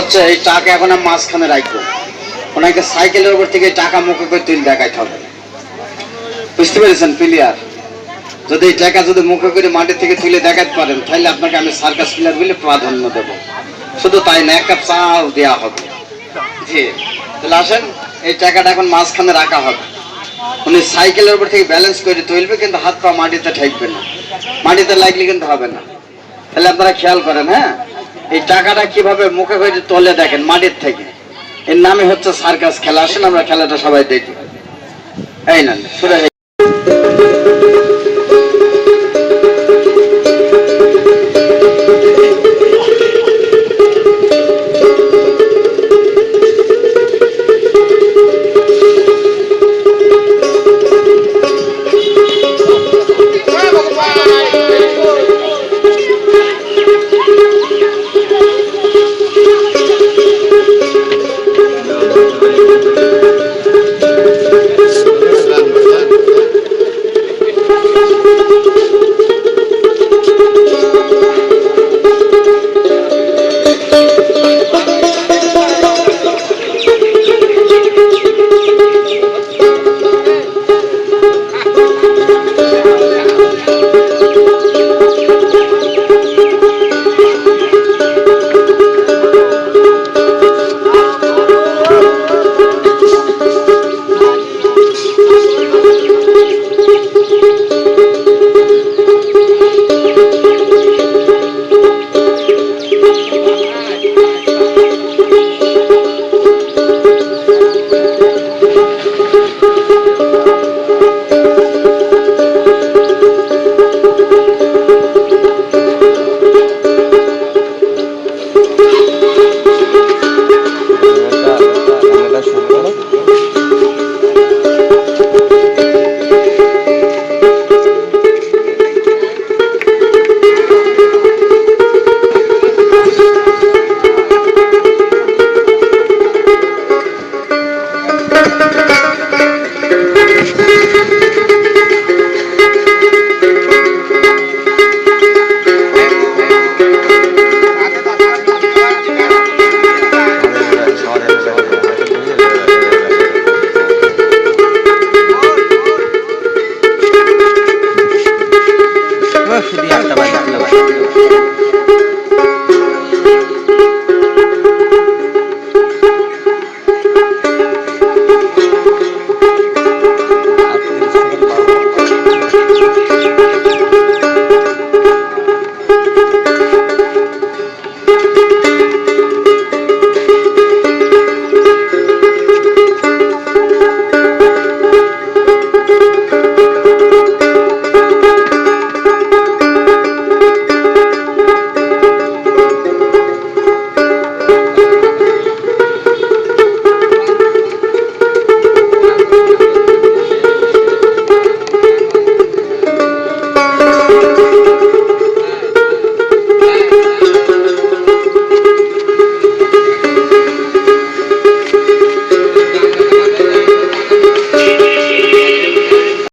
হচ্ছে এই টাকা এখন আমি মাঝখানে রাখবো, ওনাকে সাইকেলের উপর থেকে টাকা মুখে করে তুলে দেখাইতে হবে। বুঝতে পেরেছেন? ক্লিয়ার? যদি এই টাকা যদি মুখে করে মাটি থেকে তুলে দেখাতে পারেন তাহলে আপনাকে আমি সার্কাস প্লেয়ার বলে প্রাধান্য দেবো। শুধু তাই না, এক কাপ চাও দেওয়া হবে। জি, তাহলে আসেন, এই টাকাটা এখন মাঝখানে রাখা হবে। উনি সাইকেলের উপর থেকে ব্যালেন্স করে তুলবে, কিন্তু হাত পা মাটিতে ঠেকবে না, মাটিতে লাগলে কিন্তু হবে না। তাহলে আপনারা খেয়াল করেন। হ্যাঁ, এই টাকাটা কিভাবে মুখে করে তোলে দেখেন মাটির থেকে। এর নামে হচ্ছে সার্কাস খেলা। আসেন আমরা খেলাটা সবাই দেখি। এই না শুরু।